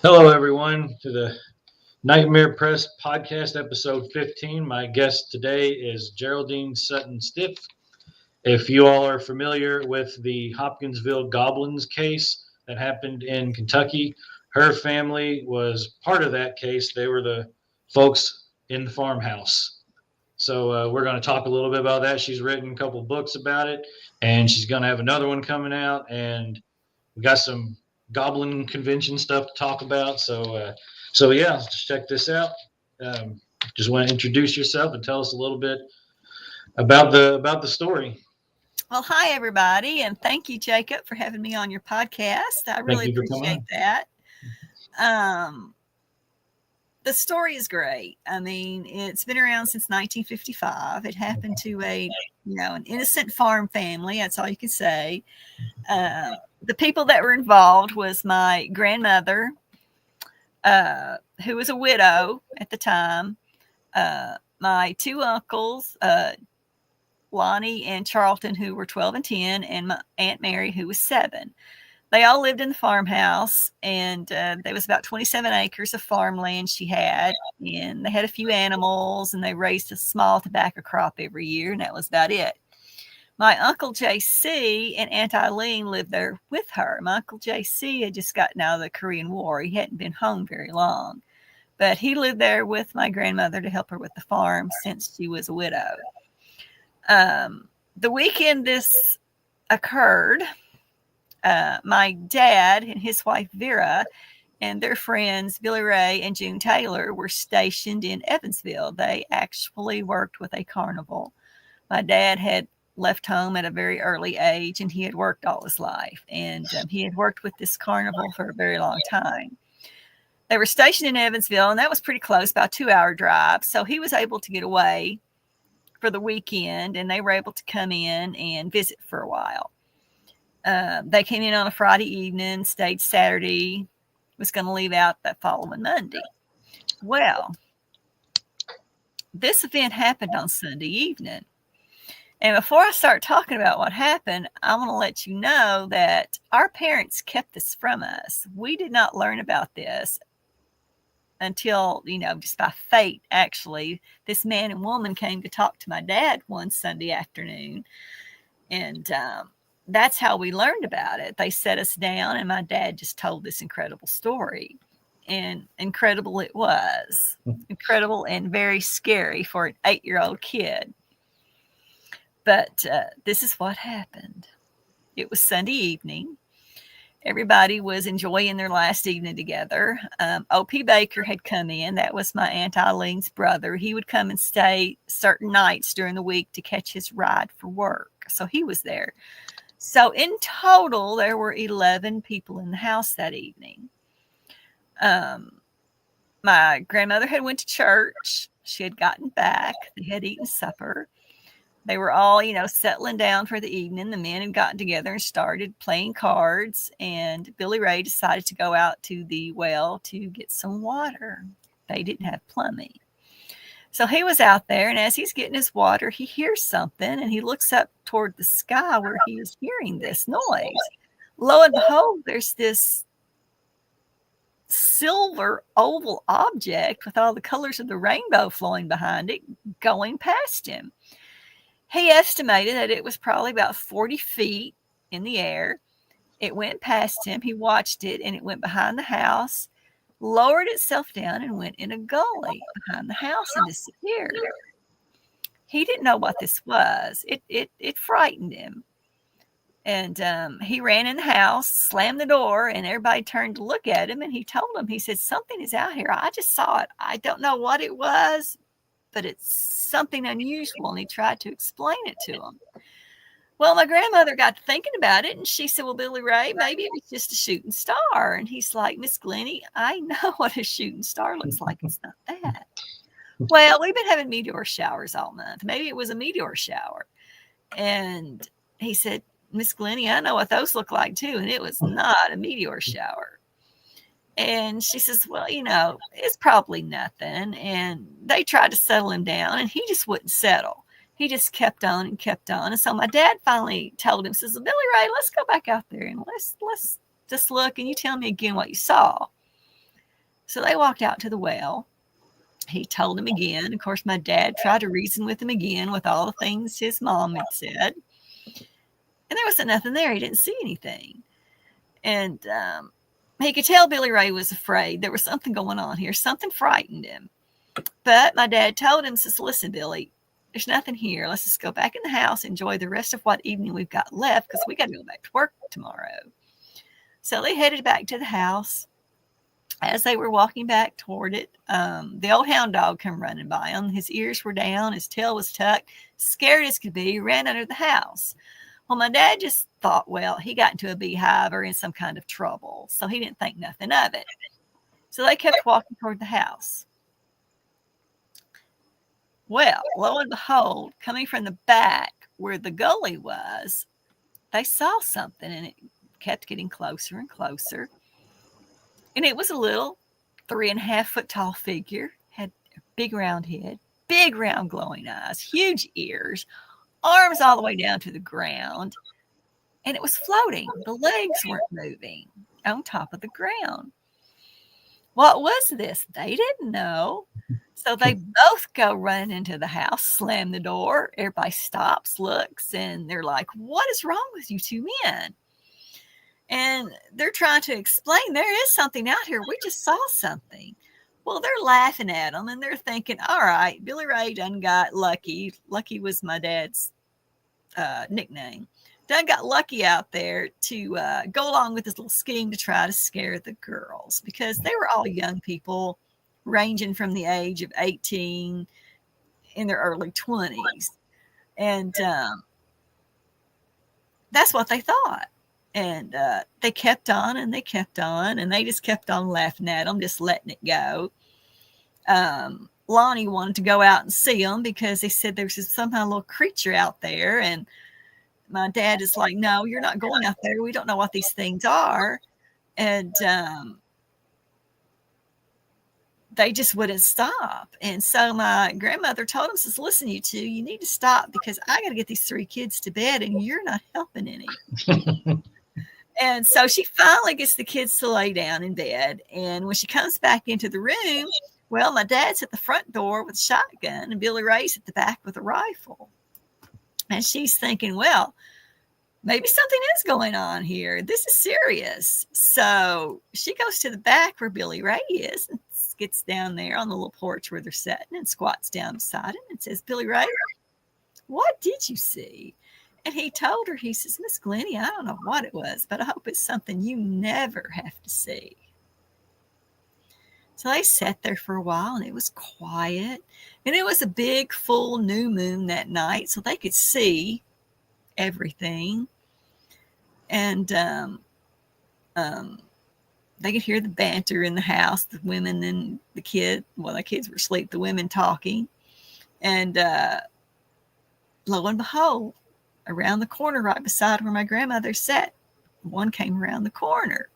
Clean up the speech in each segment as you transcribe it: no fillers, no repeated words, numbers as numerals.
Hello, everyone, to the Nightmare Press podcast, episode 15. My guest today is Geraldine Sutton-Stith. If you all are familiar with the Hopkinsville Goblins case that happened in Kentucky, her family was part of that case. They were the folks in the farmhouse. So we're going to talk a little bit about that. She's written a couple books about it, and she's going to have another one coming out. And we got some Goblin convention stuff to talk about. So yeah, just check this out. Um, just want to introduce yourself and tell us a little bit about the story. Well, hi, everybody, and thank you, Jacob, for having me on your podcast. I Thank really you for coming appreciate on. that. Um, the story is great. I mean, it's been around since 1955. It happened to an innocent farm family. That's all you can say. The people that were involved was my grandmother, who was a widow at the time, my two uncles, Lonnie and Charlton, who were 12 and 10, and my Aunt Mary, who was 7. They all lived in the farmhouse, and there was about 27 acres of farmland she had, and they had a few animals, and they raised a small tobacco crop every year, and that was about it. My Uncle JC and Aunt Eileen lived there with her. My Uncle JC had just gotten out of the Korean War. He hadn't been home very long, but he lived there with my grandmother to help her with the farm since she was a widow. The weekend this occurred, my dad and his wife Vera and their friends Billy Ray and June Taylor were stationed in Evansville. They actually worked with a carnival. My dad had left home at a very early age, and he had worked all his life, and he had worked with this carnival for a very long time. They were stationed in Evansville, and that was pretty close, about a 2-hour drive, so he was able to get away for the weekend, and they were able to come in and visit for a while. They came in on a Friday evening, stayed Saturday, was going to leave out that following Monday. Well, this event happened on Sunday evening. And before I start talking about what happened, I want to let you know that our parents kept this from us. We did not learn about this until, just by fate, actually. This man and woman came to talk to my dad one Sunday afternoon. And that's how we learned about it. They set us down, and my dad just told this incredible story. And incredible it was. Incredible and very scary for an 8-year-old kid. But this is what happened. It was Sunday evening. Everybody was enjoying their last evening together. O.P. Baker had come in. That was my Aunt Eileen's brother. He would come and stay certain nights during the week to catch his ride for work. So he was there. So in total, there were 11 people in the house that evening. My grandmother had went to church. She had gotten back. They had eaten supper. They were all, settling down for the evening. The men had gotten together and started playing cards, and Billy Ray decided to go out to the well to get some water. They didn't have plumbing. So he was out there, and as he's getting his water, he hears something, and he looks up toward the sky where he is hearing this noise. Lo and behold, there's this silver oval object with all the colors of the rainbow flowing behind it going past him. He estimated that it was probably about 40 feet in the air. It went past him. He watched it, and it went behind the house, lowered itself down, and went in a gully behind the house and disappeared. He didn't know what this was. It frightened him. And he ran in the house, slammed the door, and everybody turned to look at him. And he told them, he said, "Something is out here. I just saw it. I don't know what it was, but it's something unusual." And he tried to explain it to him. Well, my grandmother got to thinking about it, and she said, "Well, Billy Ray, maybe it was just a shooting star." And he's like, "Miss Glennie, I know what a shooting star looks like. It's not that." Well, we've been having meteor showers all month. Maybe it was a meteor shower. And he said, "Miss Glennie, I know what those look like too." And it was not a meteor shower. And she says, "Well, it's probably nothing." And they tried to settle him down, and he just wouldn't settle. He just kept on and kept on. And so my dad finally told him, says, "Billy Ray, let's go back out there and let's just look, and you tell me again what you saw." So they walked out to the well. He told him again. Of course, my dad tried to reason with him again with all the things his mom had said. And there wasn't nothing there. He didn't see anything. And he could tell Billy Ray was afraid. There was something going on here. Something frightened him. But my dad told him, says, listen, Billy, there's nothing here. Let's just go back in the house, enjoy the rest of what evening we've got left, because we got to go back to work tomorrow. So they headed back to the house. As they were walking back toward it, the old hound dog come running by him. His ears were down, his tail was tucked, scared as could be, ran under the house. Well, my dad just thought, well, he got into a beehive or in some kind of trouble, so he didn't think nothing of it. So they kept walking toward the house. Well, lo and behold, coming from the back where the gully was, they saw something, and it kept getting closer and closer. And it was a little 3.5 foot tall figure, had a big round head, big round glowing eyes, huge ears, arms all the way down to the ground. And it was floating. The legs weren't moving on top of the ground. What was this? They didn't know. So they both go running into the house, slam the door. Everybody stops, looks, and they're like, what is wrong with you two men? And they're trying to explain, there is something out here. We just saw something. Well, they're laughing at them, and they're thinking, all right, Billy Ray done got lucky. Lucky was my dad's nickname. Done got lucky out there to go along with this little scheme to try to scare the girls, because they were all young people ranging from the age of 18 in their early 20s. And that's what they thought. And they kept on and they kept on, and they just kept on laughing at them, just letting it go. Lonnie wanted to go out and see them because they said there's somehow a little creature out there. And my dad is like, no, you're not going out there. We don't know what these things are. And they just wouldn't stop. And so my grandmother told him, says, listen, you two, you need to stop, because I got to get these 3 kids to bed and you're not helping any. And so she finally gets the kids to lay down in bed. And when she comes back into the room, well, my dad's at the front door with a shotgun and Billy Ray's at the back with a rifle. And she's thinking, well, maybe something is going on here. This is serious. So she goes to the back where Billy Ray is and gets down there on the little porch where they're sitting and squats down beside him and says, Billy Ray, what did you see? And he told her, he says, Miss Glennie, I don't know what it was, but I hope it's something you never have to see. So they sat there for a while, and it was quiet. And it was a big, full new moon that night, so they could see everything. And they could hear the banter in the house, the women and the kid. Well, the kids were asleep, the women talking. And lo and behold, around the corner right beside where my grandmother sat, one came around the corner.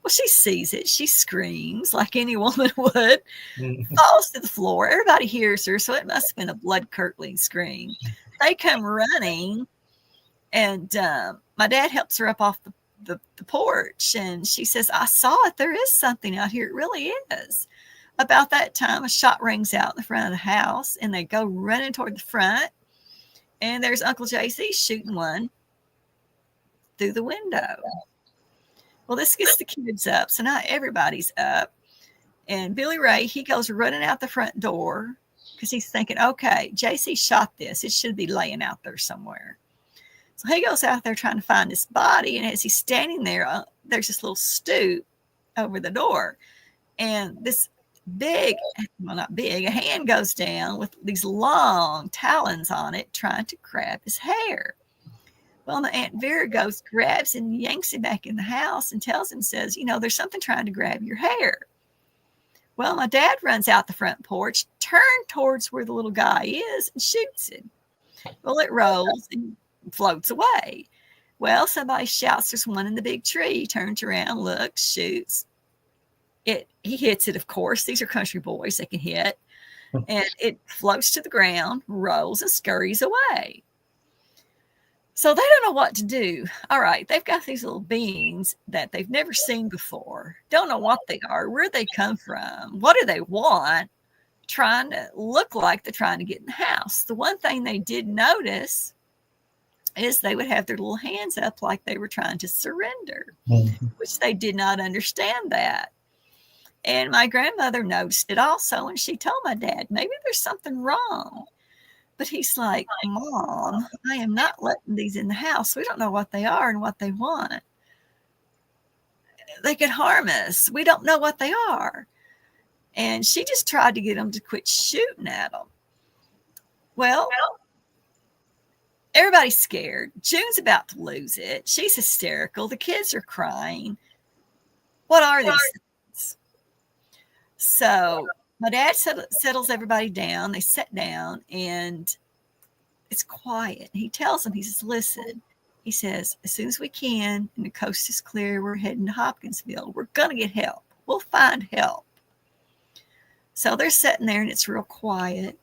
Well, she sees it. She screams like any woman would, falls to the floor. Everybody hears her, so it must have been a blood-curdling scream. They come running, and my dad helps her up off the porch, and she says, I saw it. There is something out here. It really is. About that time, a shot rings out in the front of the house, and they go running toward the front, and there's Uncle JC shooting one through the window. Well, this gets the kids up, so now everybody's up. And Billy Ray, he goes running out the front door because he's thinking, okay, JC shot this. It should be laying out there somewhere. So he goes out there trying to find this body, and as he's standing there, there's this little stoop over the door. And this big, well, not big, a hand goes down with these long talons on it trying to grab his hair. Well, my Aunt Vera goes, grabs and yanks him back in the house and tells him, says, you know, there's something trying to grab your hair. Well, my dad runs out the front porch, turned towards where the little guy is, and shoots him. Well, it rolls and floats away. Well, somebody shouts, there's one in the big tree. He turns around, looks, shoots. He hits it, of course. These are country boys, they can hit. And it floats to the ground, rolls, and scurries away. So they don't know what to do. All right, they've got these little beings that they've never seen before. Don't know what they are, where they come from, what do they want, trying to look like they're trying to get in the house. The one thing they did notice is they would have their little hands up like they were trying to surrender, which they did not understand that. And my grandmother noticed it also, and she told my dad, maybe there's something wrong. But he's like, Mom, I am not letting these in the house. We don't know what they are and what they want. They could harm us. We don't know what they are. And she just tried to get them to quit shooting at them. Well, everybody's scared. June's about to lose it. She's hysterical. The kids are crying. What are these things? So my dad settles everybody down. They sit down and it's quiet. He tells them, he says, listen, he says, as soon as we can and the coast is clear, we're heading to Hopkinsville. We're going to get help. We'll find help. So they're sitting there and it's real quiet.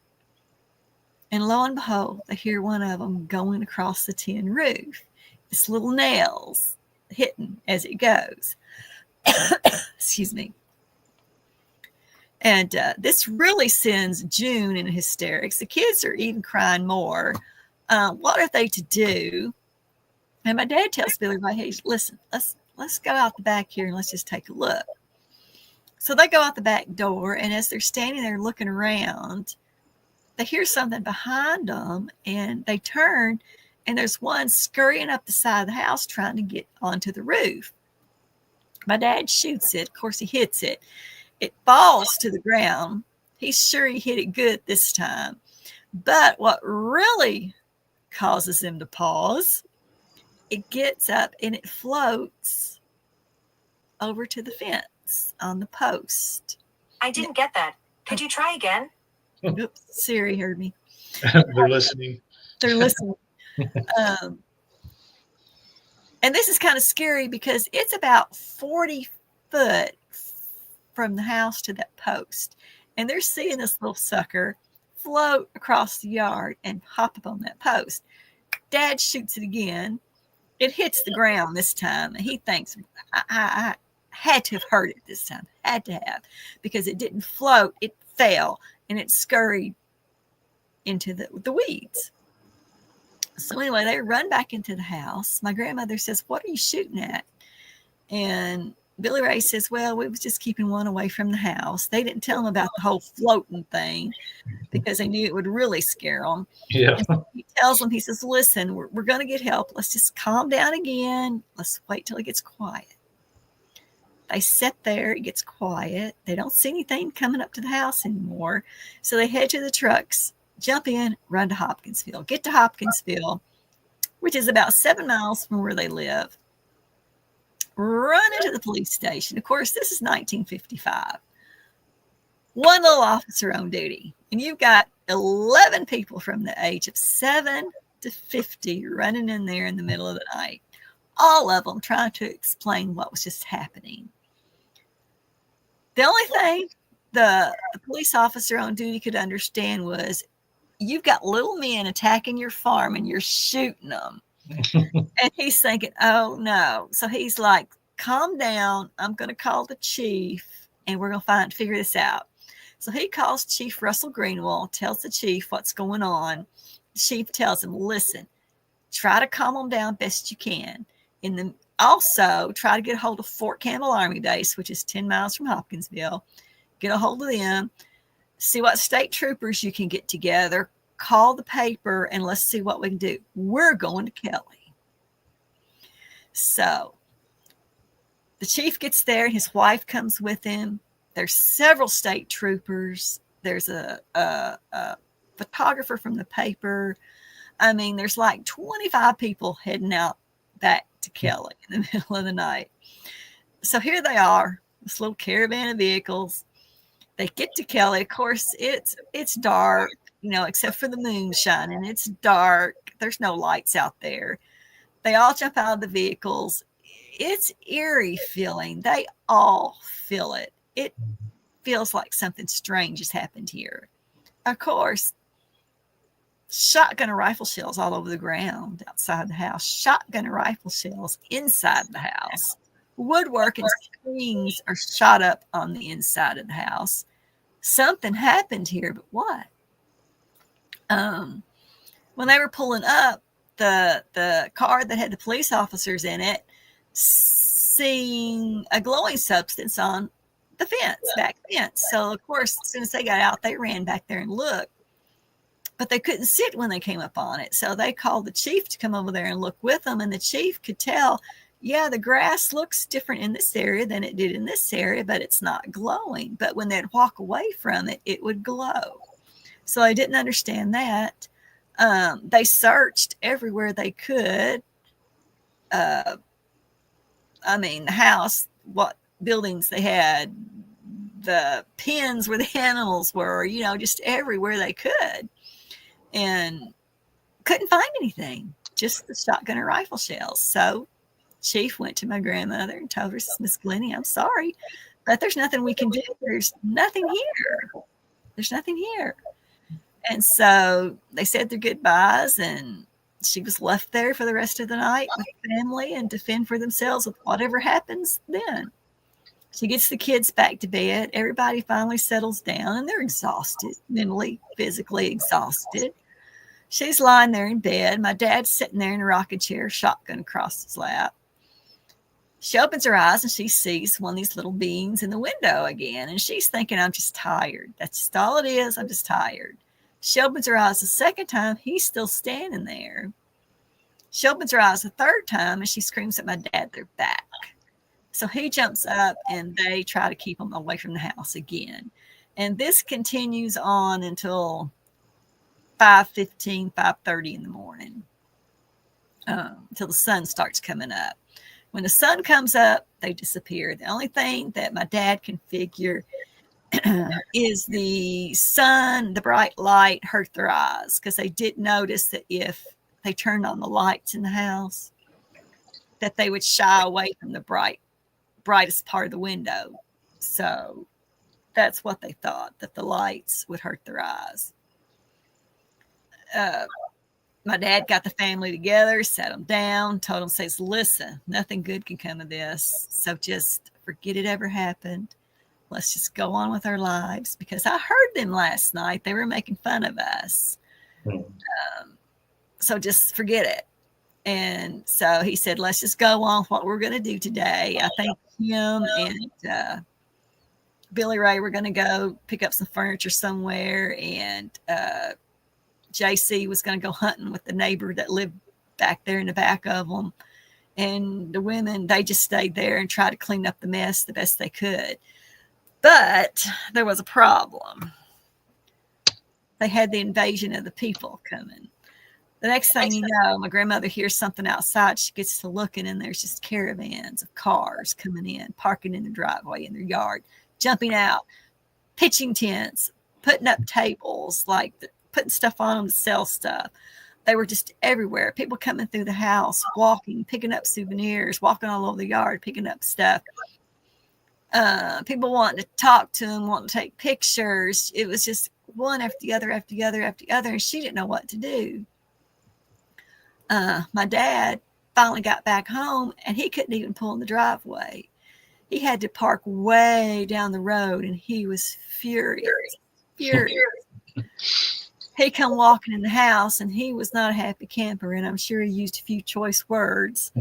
And lo and behold, they hear one of them going across the tin roof. It's little nails hitting as it goes. Excuse me. And this really sends June into hysterics. The kids are even crying more. What are they to do? And my dad tells Billy, right, hey, listen, let's go out the back here and let's just take a look. So they go out the back door, and as they're standing there looking around, they hear something behind them, and they turn, and there's one scurrying up the side of the house trying to get onto the roof. My dad shoots it. Of course, he hits it. It falls to the ground. He's sure he hit it good this time. But what really causes him to pause, it gets up and it floats over to the fence on the post. I didn't get that. Could you try again? Oops, Siri heard me. They're listening. They're listening. And this is kind of scary because it's about 40 foot from the house to that post. And they're seeing this little sucker float across the yard and hop up on that post. Dad shoots it again. It hits the ground this time. And he thinks, I had to have heard it this time. Had to have. Because it didn't float. It fell. And it scurried into the weeds. So anyway, they run back into the house. My grandmother says, what are you shooting at? And Billy Ray says, well, we was just keeping one away from the house. They didn't tell him about the whole floating thing because they knew it would really scare them. Yeah. And so he tells them, he says, listen, we're going to get help. Let's just calm down again. Let's wait till it gets quiet. They sit there. It gets quiet. They don't see anything coming up to the house anymore. So they head to the trucks, jump in, run to Hopkinsville. Get to Hopkinsville, which is about 7 miles from where they live. Run into the police station. Of course, this is 1955. One little officer on duty. And you've got 11 people from the age of 7 to 50 running in there in the middle of the night. All of them trying to explain what was just happening. The only thing the police officer on duty could understand was you've got little men attacking your farm and you're shooting them. And he's thinking, oh no. So he's like, calm down. I'm going to call the chief and we're going to figure this out. So he calls Chief Russell Greenwell, tells the chief what's going on. The chief tells him, listen, try to calm them down best you can. Also try to get a hold of Fort Campbell Army Base, which is 10 miles from Hopkinsville. Get a hold of them. See what state troopers you can get together. Call the paper and let's see what we can do. We're going to Kelly. So the chief gets there and his wife comes with him. There's several state troopers. There's a photographer from the paper. I mean, there's like 25 people heading out back to Kelly in the middle of the night. So here they are, this little caravan of vehicles. They get to Kelly. Of course, it's dark, except for the moon shining. It's dark. There's no lights out there. They all jump out of the vehicles. It's eerie feeling. They all feel it. It feels like something strange has happened here. Of course, shotgun and rifle shells all over the ground outside the house, shotgun and rifle shells inside the house. Woodwork and screens are shot up on the inside of the house. Something happened here, but what? When they were pulling up, the car that had the police officers in it seen a glowing substance on the back fence. So, of course, as soon as they got out, they ran back there and looked. But they couldn't sit when they came up on it. So they called the chief to come over there and look with them. And the chief could tell, yeah, the grass looks different in this area than it did in this area, but it's not glowing. But when they'd walk away from it, it would glow. So I didn't understand that. They searched everywhere they could. The house, what buildings they had, the pens where the animals were, just everywhere they could. And couldn't find anything, just the shotgun and rifle shells. So Chief went to my grandmother and told her, Miss Glennie, I'm sorry, but there's nothing we can do. There's nothing here. There's nothing here. And so they said their goodbyes, and she was left there for the rest of the night with family and to fend for themselves with whatever happens then. She gets the kids back to bed. Everybody finally settles down, and they're exhausted, mentally, physically exhausted. She's lying there in bed. My dad's sitting there in a rocking chair, shotgun across his lap. She opens her eyes and she sees one of these little beings in the window again. And she's thinking, I'm just tired. That's just all it is. I'm just tired. She opens her eyes the second time. He's still standing there. She opens her eyes the third time and she screams at my dad, they're back. So he jumps up and they try to keep him away from the house again. And this continues on until 5:15, 5:30 in the morning, until the sun starts coming up. When the sun comes up, they disappear. The only thing that my dad can figure is the sun, the bright light hurt their eyes, because they did notice that if they turned on the lights in the house, that they would shy away from the brightest part of the window. So that's what they thought, that the lights would hurt their eyes. My dad got the family together, sat them down, told them, says, listen, nothing good can come of this. So just forget it ever happened. Let's just go on with our lives, because I heard them last night. They were making fun of us. So just forget it. And so he said, let's just go on with what we're going to do today. I think him and Billy Ray were going to go pick up some furniture somewhere, and JC was going to go hunting with the neighbor that lived back there in the back of them. And the women, they just stayed there and tried to clean up the mess the best they could. But there was a problem. They had the invasion of the people coming. The next thing you know, my grandmother hears something outside. She gets to looking, and there's just caravans of cars coming in, parking in the driveway in their yard, jumping out, pitching tents, putting up tables, putting stuff on them to sell stuff. They were just everywhere. People coming through the house, walking, picking up souvenirs, walking all over the yard, picking up stuff. People wanting to talk to them, wanting to take pictures. It was just one after the other, after the other, after the other, and she didn't know what to do. My dad finally got back home, and he couldn't even pull in the driveway. He had to park way down the road, and he was furious. He come walking in the house, and he was not a happy camper, and I'm sure he used a few choice words.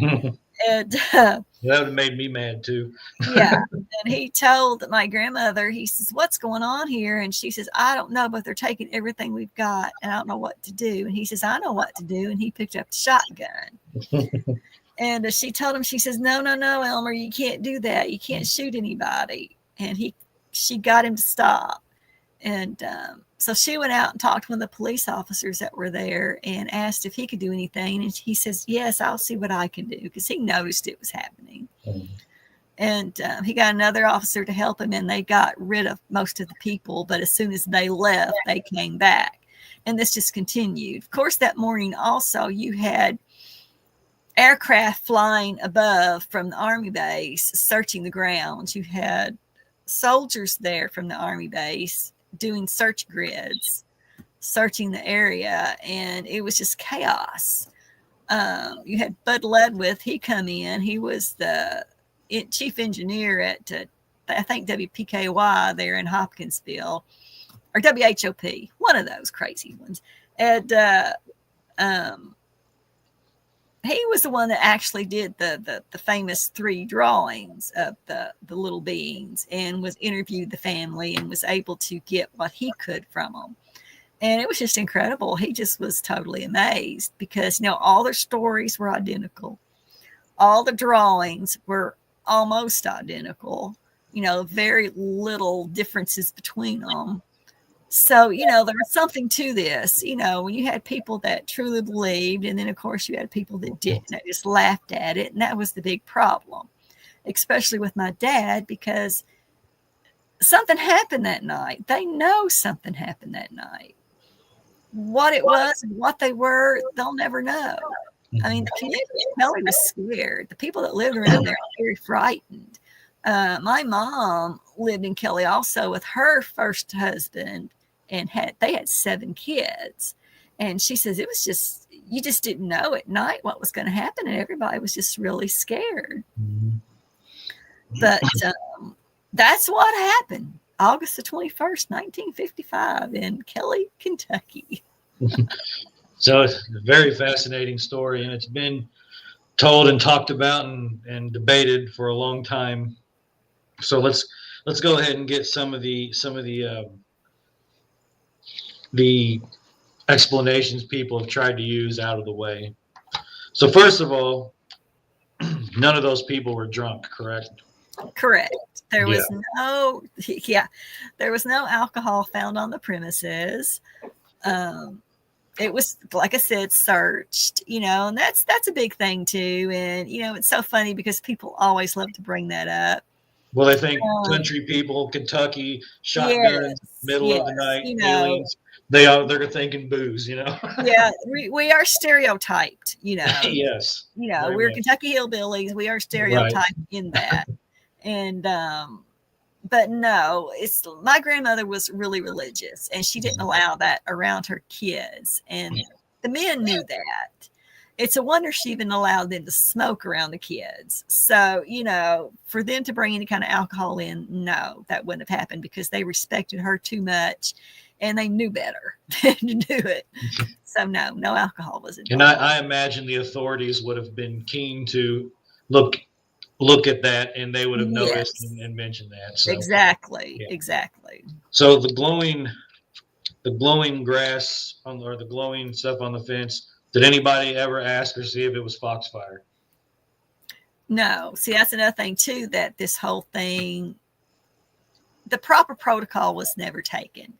And that would have made me mad too. Yeah. And he told my grandmother, he says, what's going on here? And she says, I don't know, but they're taking everything we've got, and I don't know what to do. And he says, I know what to do. And he picked up the shotgun. And she told him, she says, no, Elmer, you can't do that. You can't shoot anybody. And she got him to stop. And so she went out and talked to one of the police officers that were there and asked if he could do anything. And he says, yes, I'll see what I can do, because he noticed it was happening. And he got another officer to help him, and they got rid of most of the people. But as soon as they left, they came back. And this just continued. Of course, that morning also, you had aircraft flying above from the Army base, searching the grounds. You had soldiers there from the Army base doing search grids. searching the area, and it was just chaos. You had Bud Ledwith. He come in. He was the chief engineer at, I think, WPKY there in Hopkinsville, or WHOP, one of those crazy ones. And he was the one that actually did the famous 3 drawings of the little beings, and was interviewed the family and was able to get what he could from them. And it was just incredible. He just was totally amazed because, all their stories were identical. All the drawings were almost identical, very little differences between them. So, there was something to this, when you had people that truly believed, and then, of course, you had people that didn't, that just laughed at it. And that was the big problem, especially with my dad, because something happened that night. They know something happened that night. What it was and what they were, they'll never know. I mean, the community was scared. The people that lived around there were very frightened. My mom lived in Kelly also with her first husband, and they had 7 kids. And she says it was just, you just didn't know at night what was going to happen, and everybody was just really scared. Mm-hmm. But that's what happened. August the 21st, 1955 in Kelly, Kentucky. So it's a very fascinating story, and it's been told and talked about and debated for a long time. So let's go ahead and get some of the explanations people have tried to use out of the way. So first of all, none of those people were drunk, correct? Correct. There was there was no alcohol found on the premises. It was, like I said, searched, and that's a big thing too. And, it's so funny because people always love to bring that up. Well, they think country people, Kentucky, shotguns, middle of the night, aliens. They're thinking booze, Yeah, we are stereotyped, Yes. We're much. Kentucky hillbillies. We are stereotyped in that. And but no, it's my grandmother was really religious, and she didn't allow that around her kids. And the men knew that. It's a wonder she even allowed them to smoke around the kids. So, for them to bring any kind of alcohol in, no, that wouldn't have happened because they respected her too much and they knew better than to do it. So no alcohol was involved. And I imagine the authorities would have been keen to look at that, and they would have noticed and mentioned that. So, exactly. So the glowing grass or the glowing stuff on the fence, did anybody ever ask or see if it was foxfire? No. See, that's another thing too, that this whole thing, the proper protocol was never taken.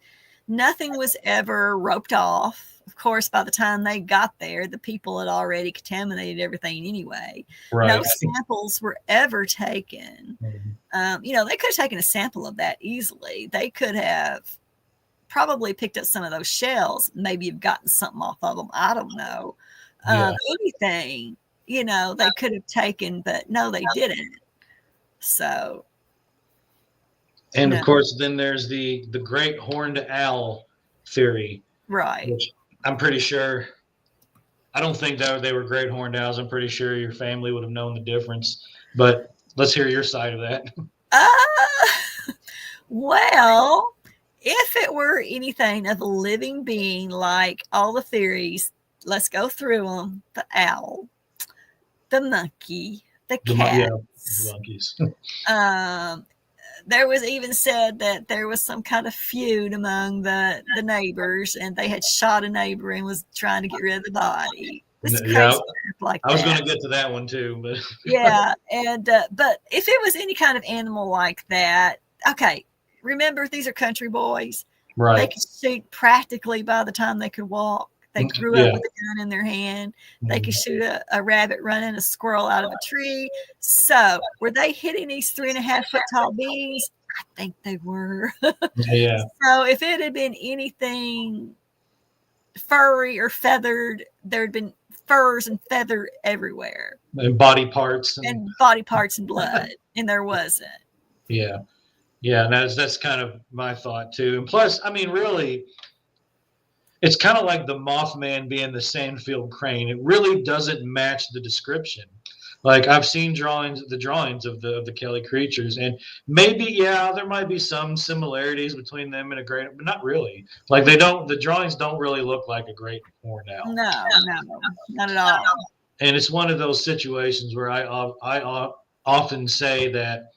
Nothing was ever roped off. Of course, by the time they got there, the people had already contaminated everything anyway. Right. No samples were ever taken. Mm-hmm. They could have taken a sample of that easily. They could have probably picked up some of those shells, maybe have gotten something off of them. I don't know. Anything, they could have taken, but no, they didn't. So. And of course, then there's the great horned owl theory. Right. Which I'm pretty sure, I don't think that they were great horned owls. I'm pretty sure your family would have known the difference. But let's hear your side of that. Well, if it were anything of a living being, like all the theories, let's go through them. The owl, the monkey, the cats. The monkeys. There was even said that there was some kind of feud among the neighbors, and they had shot a neighbor and was trying to get rid of the body. I was going to get to that one too, but and but if it was any kind of animal like that, okay. Remember, these are country boys. Right. They could shoot practically by the time they could walk. They grew up with a gun in their hand. They could shoot a rabbit running, a squirrel out of a tree. So were they hitting these 3.5 foot tall beings? I think they were. Yeah. So if it had been anything furry or feathered, there'd been furs and feather everywhere. And body parts. And body parts and blood. And there wasn't. Yeah. Yeah. And that's kind of my thought too. And plus, I mean, really, it's kind of like the Mothman being the Sandfield crane. It really doesn't match the description. Like I've seen the drawings of the Kelly creatures, and maybe there might be some similarities between them and a great, but not really. Like the drawings don't really look like a great horned owl. No, no, not at all. And it's one of those situations where I often say that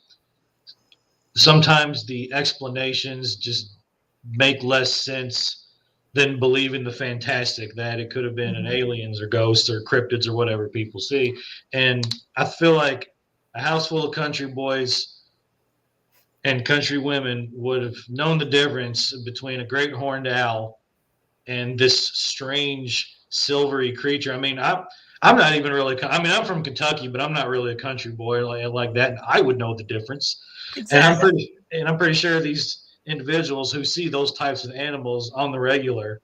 sometimes the explanations just make less sense than believing the fantastic that it could have been an aliens or ghosts or cryptids or whatever people see. And I feel like a house full of country boys and country women would have known the difference between a great horned owl and this strange silvery creature. I mean, I'm not even really. I mean, I'm from Kentucky, but I'm not really a country boy like that. And I would know the difference. Exactly. And I'm pretty sure these individuals who see those types of animals on the regular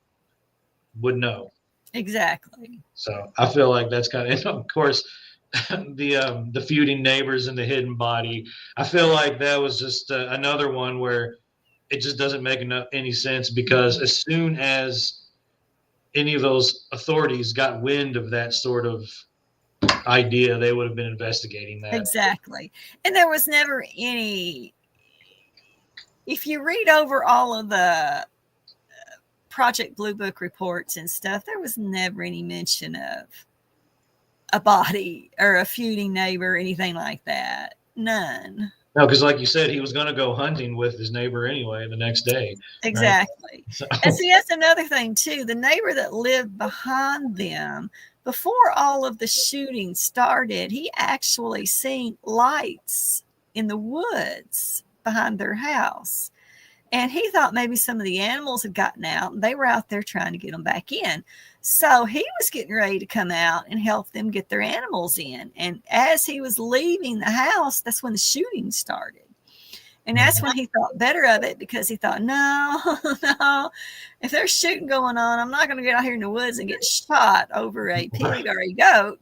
would know. Exactly. So I feel like that's kind of, and of course, the feuding neighbors and the hidden body. I feel like that was just another one where it just doesn't make any sense, because as soon as any of those authorities got wind of that sort of idea, they would have been investigating that. Exactly. And there was never any, if you read over all of the Project Blue Book reports and stuff, there was never any mention of a body or a feuding neighbor or anything like that. None. No, because like you said, he was going to go hunting with his neighbor anyway the next day. Exactly. Right? So, And see, that's another thing too. The neighbor that lived behind them, before all of the shooting started, he actually seen lights in the woods behind their house. And he thought maybe some of the animals had gotten out and they were out there trying to get them back in. So he was getting ready to come out and help them get their animals in. And as he was leaving the house, that's when the shooting started. And that's when he thought better of it, because he thought, no, if there's shooting going on, I'm not going to get out here in the woods and get shot over a pig or a goat.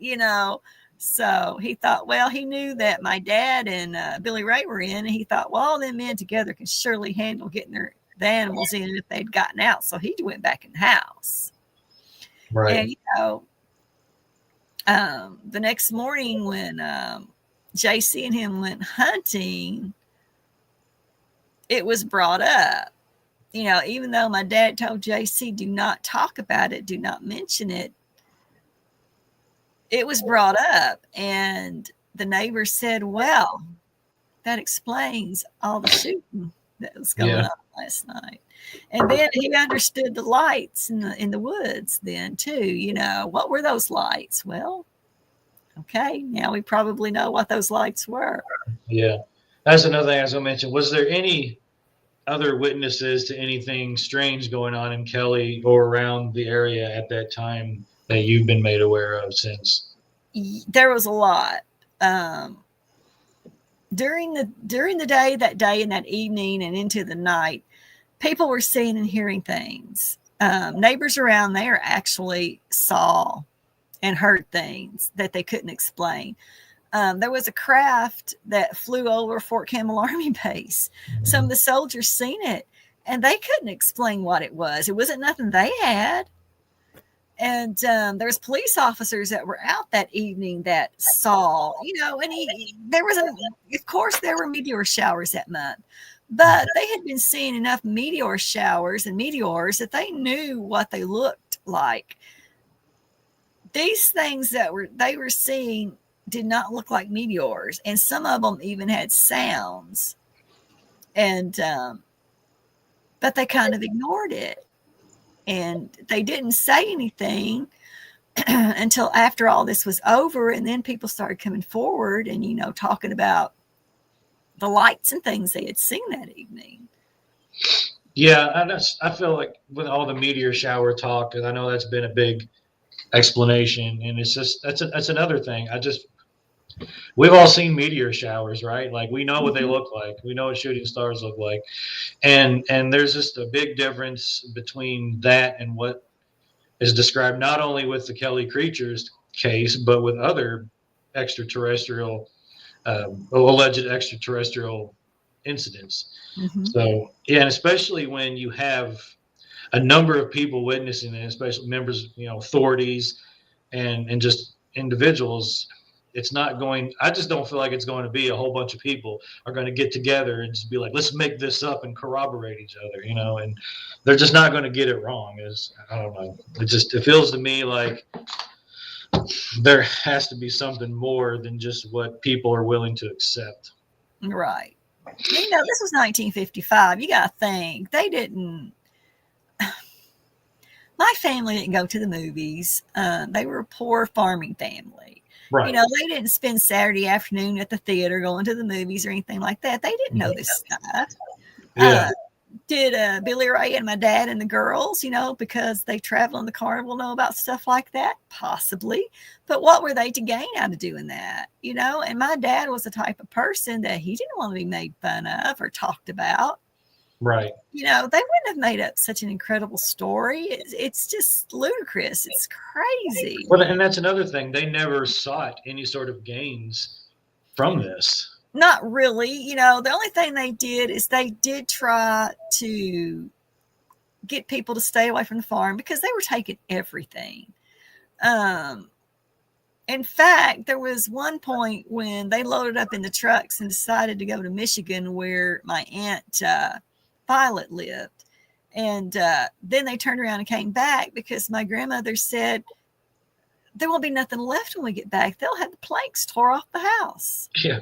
So he thought, well, he knew that my dad and Billy Ray were in, and he thought, well, all them men together can surely handle getting the animals in if they'd gotten out. So he went back in the house. right. And, the next morning when JC and him went hunting, it was brought up. Even though my dad told JC, do not talk about it, do not mention it, it was brought up. And the neighbor said, well, that explains all the shooting that was going on last night. And then he understood the lights in the woods then too. What were those lights? Well, okay, now we probably know what those lights were. Yeah. That's another thing I was going to mention. Was there any other witnesses to anything strange going on in Kelly or around the area at that time that you've been made aware of since? There was a lot. During the day, that day and that evening and into the night, people were seeing and hearing things. Neighbors around there actually saw and heard things that they couldn't explain. There was a craft that flew over Fort Campbell Army Base. Some of the soldiers seen it, and they couldn't explain what it was. It wasn't nothing they had. And there was police officers that were out that evening that saw, and of course, there were meteor showers that month, but they had been seeing enough meteor showers and meteors that they knew what they looked like. These things that they were seeing did not look like meteors, and some of them even had sounds, and but they kind of ignored it, and they didn't say anything until after all this was over. And then people started coming forward and talking about the lights and things they had seen that evening. Yeah, I feel like with all the meteor shower talk, and I know that's been a big explanation, and it's just that's another thing. We've all seen meteor showers, right? Like we know what they look like. We know what shooting stars look like. And there's just a big difference between that and what is described not only with the Kelly creatures case, but with other extraterrestrial, alleged extraterrestrial incidents. So, yeah, and especially when you have, a number of people witnessing it, especially members, authorities and just individuals. It's not going, I just don't feel like it's going to be a whole bunch of people are going to get together and just be like, let's make this up and corroborate each other, and they're just not going to get it wrong. I don't know. It feels to me like there has to be something more than just what people are willing to accept. Right. This was 1955. You got to think they didn't. My family didn't go to the movies. They were a poor farming family. Right. They didn't spend Saturday afternoon at the theater going to the movies or anything like that. They didn't know this stuff. Yeah. Did Billy Ray and my dad and the girls, because they travel in the carnival, know about stuff like that? Possibly. But what were they to gain out of doing that? And my dad was the type of person that he didn't want to be made fun of or talked about. Right. They wouldn't have made up such an incredible story. It's just ludicrous. It's crazy. Well, and that's another thing. They never sought any sort of gains from this. Not really. The only thing they did is they did try to get people to stay away from the farm because they were taking everything. In fact, there was one point when they loaded up in the trucks and decided to go to Michigan where my Aunt Violet lived. And then they turned around and came back because my grandmother said, there won't be nothing left when we get back. They'll have the planks tore off the house. Yeah.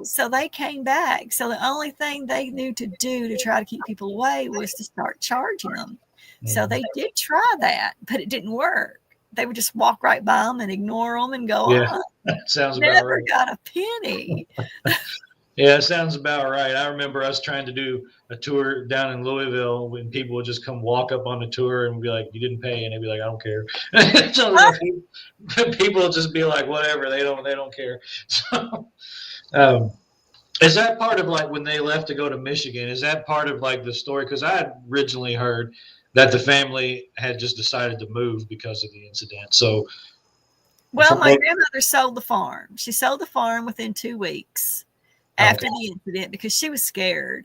So they came back. So the only thing they knew to do to try to keep people away was to start charging them. Mm-hmm. So they did try that, but it didn't work. They would just walk right by them and ignore them and go on. That sounds about Never right. got a penny. Yeah, it sounds about right. I remember us trying to do a tour down in Louisville when people would just come walk up on the tour and be like, you didn't pay. And they'd be like, I don't care. So people would just be like, whatever. They don't care. So, is that part of like when they left to go to Michigan? Is that part of like the story? Because I had originally heard that the family had just decided to move because of the incident. So, well, my grandmother sold the farm. She sold the farm within 2 weeks after the incident because she was scared.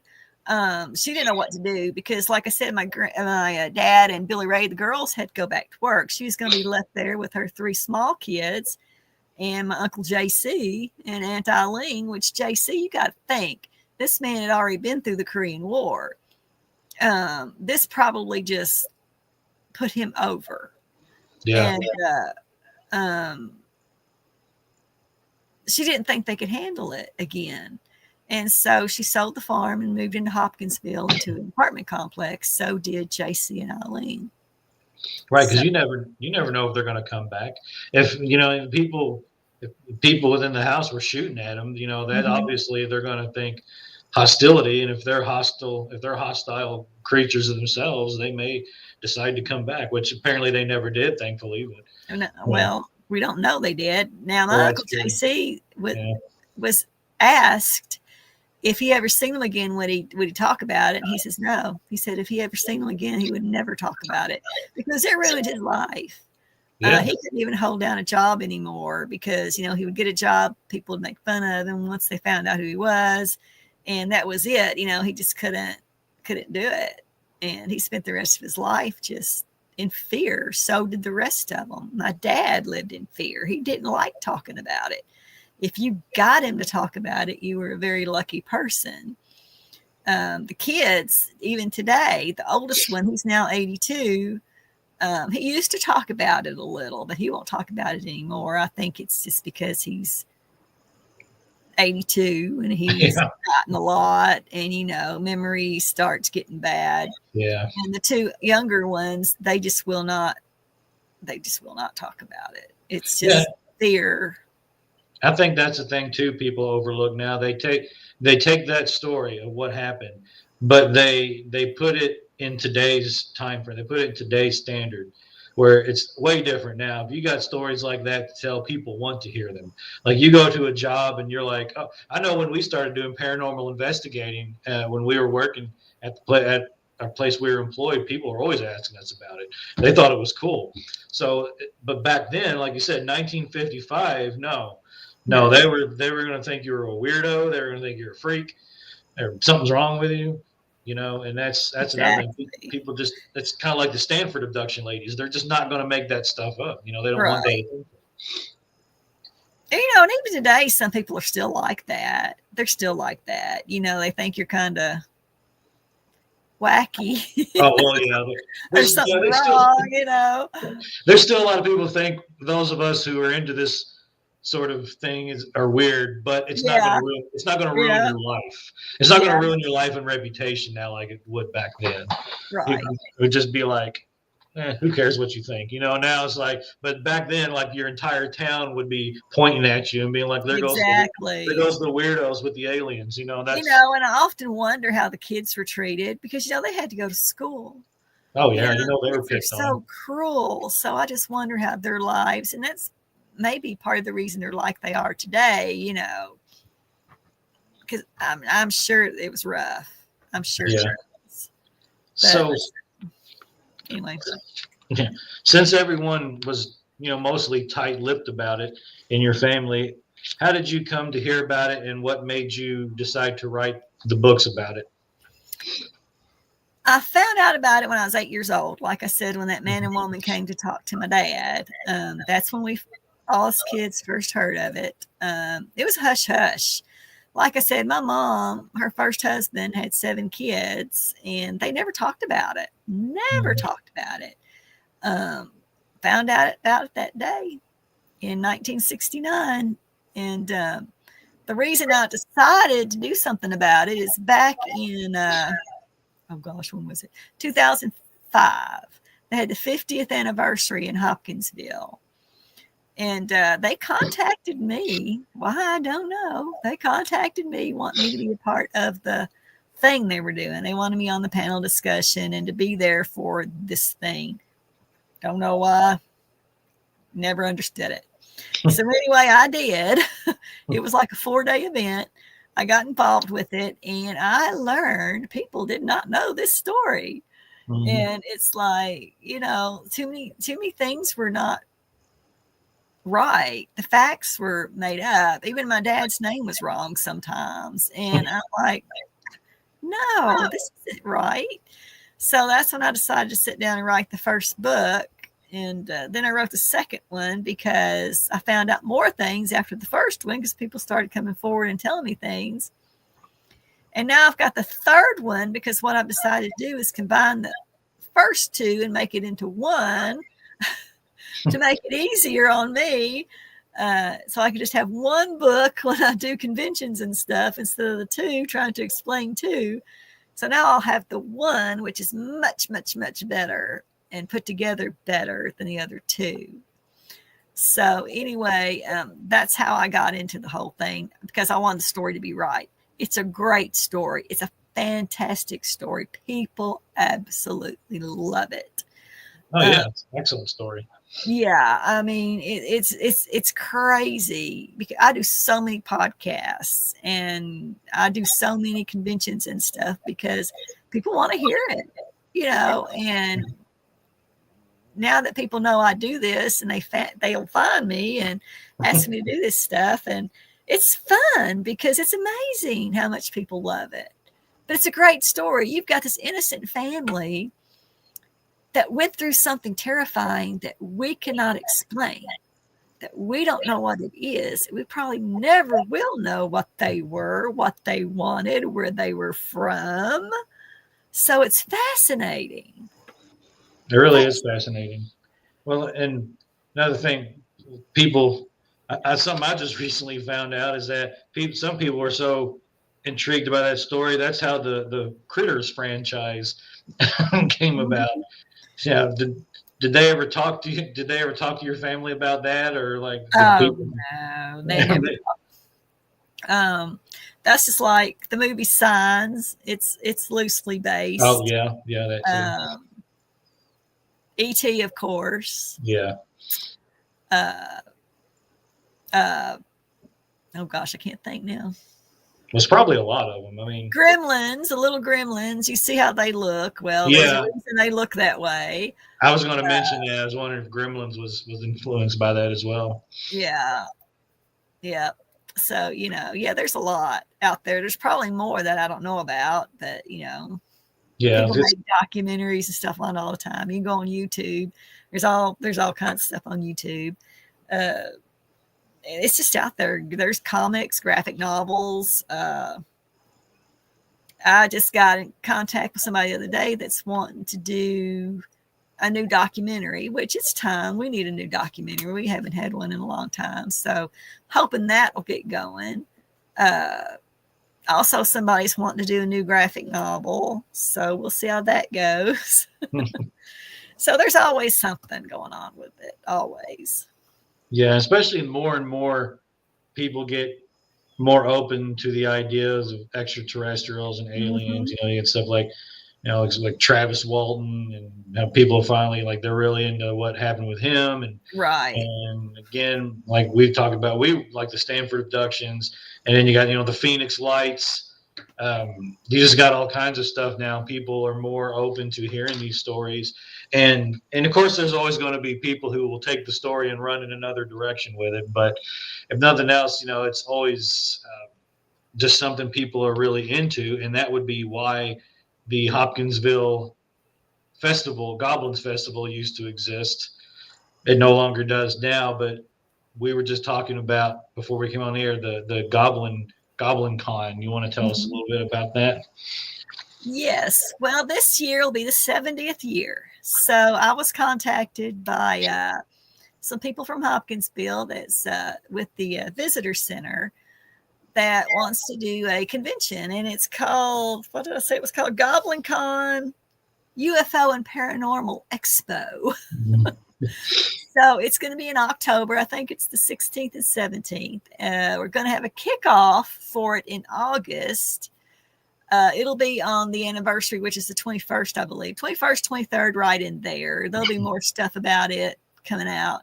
She didn't know what to do because, like I said, my dad and Billy Ray, the girls, had to go back to work. She was going to be left there with her 3 small kids and my Uncle JC and Aunt Eileen, which JC, you got to think, this man had already been through the Korean War. This probably just put him over. Yeah. And she didn't think they could handle it again. And so she sold the farm and moved into Hopkinsville into an apartment complex. So did JC and Eileen. Right, because you never know if they're going to come back. If people within the house were shooting at them, that obviously they're going to think hostility, and if they're hostile creatures of themselves, they may decide to come back, which apparently they never did, thankfully. But well, we don't know they did. Now my Uncle JC was asked if he ever seen them again, would he talk about it? And he says no. He said if he ever seen them again, he would never talk about it because it ruined his life. Yeah. He couldn't even hold down a job anymore because he would get a job, people would make fun of him once they found out who he was, and that was it. He just couldn't do it, and he spent the rest of his life just in fear. So did the rest of them. My dad lived in fear. He didn't like talking about it. If you got him to talk about it, you were a very lucky person. The kids, even today, the oldest one, who's now 82, he used to talk about it a little, but he won't talk about it anymore. I think it's just because he's 82 and he's gotten a lot, and memory starts getting bad. Yeah. And the 2 younger ones, they just will not talk about it. It's just fear. I think that's the thing too. People overlook now. They take that story of what happened, but they put it in today's time frame. They put it in today's standard, where it's way different now. If you got stories like that to tell, people want to hear them. Like you go to a job and you're like, oh, I know when we started doing paranormal investigating, when we were working at our place we were employed, people were always asking us about it. They thought it was cool. So, but back then, like you said, 1955, no, they were going to think you were a weirdo. They were going to think you're a freak. Or something's wrong with you. and that's another thing. People just, it's kind of like the Stanford abduction ladies. They're just not going to make that stuff up. They don't want that. And even today, some people are still like that. They're still like that. They think you're kind of wacky. Oh, well, There's something wrong, There's still a lot of people who think those of us who are into this sort of thing are weird, but it's not going to ruin. It's not going to ruin your life. It's not going to ruin your life and reputation now like it would back then. Right. It would just be like, who cares what you think? Now it's like, but back then, like your entire town would be pointing at you and being like, there goes the weirdos with the aliens. That's and I often wonder how the kids were treated because they had to go to school. Oh yeah, they were picked on. So cruel. So I just wonder how their lives, and that's maybe part of the reason they're like they are today. Because I'm sure it was rough. I'm sure. Yeah. It was. So anyway, since everyone was mostly tight-lipped about it in your family, how did you come to hear about it, and what made you decide to write the books about it? I found out about it when I was 8 years old. Like I said, when that man and woman came to talk to my dad, that's when all us kids first heard of it. It was hush hush. Like I said, my mom, her first husband had 7 kids, and they never talked about it. Never talked about it. Found out about it that day in 1969. And the reason I decided to do something about it is back in, when was it? 2005. They had the 50th anniversary in Hopkinsville. And they contacted me. Why, I don't know. They contacted me, wanting me to be a part of the thing they were doing. They wanted me on the panel discussion and to be there for this thing. Don't know why. Never understood it. So anyway, I did. It was like a 4-day event. I got involved with it, and I learned people did not know this story. Mm-hmm. And it's like, too many things were not right. The facts were made up. Even my dad's name was wrong sometimes. And I'm like, no, this isn't right. So that's when I decided to sit down and write the first book. And then I wrote the second one because I found out more things after the first one because people started coming forward and telling me things. And now I've got the third one because what I've decided to do is combine the first two and make it into one to make it easier on me. So I could just have one book when I do conventions and stuff instead of the two, trying to explain two. So now I'll have the one, which is much, much, much better and put together better than the other two. So anyway, that's how I got into the whole thing because I wanted the story to be right. It's a great story. It's a fantastic story. People absolutely love it. Oh yeah, it's an excellent story. Yeah, I mean it's crazy because I do so many podcasts and I do so many conventions and stuff because people want to hear it, and now that people know I do this and they'll find me and ask me to do this stuff, and it's fun because it's amazing how much people love it. But it's a great story. You've got this innocent family that went through something terrifying that we cannot explain, that we don't know what it is. We probably never will know what they were, what they wanted, where they were from. So it's fascinating. It really is fascinating. Well, and another thing, something I just recently found out is that some people were so intrigued by that story. That's how the Critters franchise came about. Yeah. Did they ever talk to you? Did they ever talk to your family about that, or like? No, they never. That's just like the movie Signs. It's loosely based. Oh yeah, that too. E.T. of course. Yeah. Oh gosh, I can't think now. There's probably a lot of them. I mean, Gremlins, the little gremlins. You see how they look. Well, there's a reason they look that way. I was going to mention that. I was wondering if Gremlins was influenced by that as well. Yeah. So there's a lot out there. There's probably more that I don't know about, but Yeah, People make documentaries and stuff on it all the time. You can go on YouTube. There's all kinds of stuff on YouTube. It's just out there. There's comics, graphic novels. I just got in contact with somebody the other day that's wanting to do a new documentary, which it's time. We need a new documentary. We haven't had one in a long time. So hoping that will get going. Also, somebody's wanting to do a new graphic novel. So we'll see how that goes. So there's always something going on with it. Always. Yeah, especially more and more people get more open to the ideas of extraterrestrials and aliens. Mm-hmm. You get stuff like, like Travis Walton, and how people finally they're really into what happened with him. Right. And again, like we've talked about, we like the Stanford abductions, and then you got the Phoenix Lights. You just got all kinds of stuff now. People are more open to hearing these stories, and of course, there's always going to be people who will take the story and run in another direction with it. But if nothing else, it's always just something people are really into, and that would be why the Hopkinsville Goblins Festival used to exist. It no longer does now, but we were just talking about before we came on air the Goblin Con. You want to tell us a little bit about that? Yes. Well, this year will be the 70th year. So I was contacted by some people from Hopkinsville that's with the visitor center that wants to do a convention, and it's called, what did I say? It was called Goblin Con UFO and Paranormal Expo. So it's going to be in October. I think it's the 16th and 17th. We're going to have a kickoff for it in August. It'll be on the anniversary, which is the 21st, I believe. 21st, 23rd, right in there. There'll be more stuff about it coming out.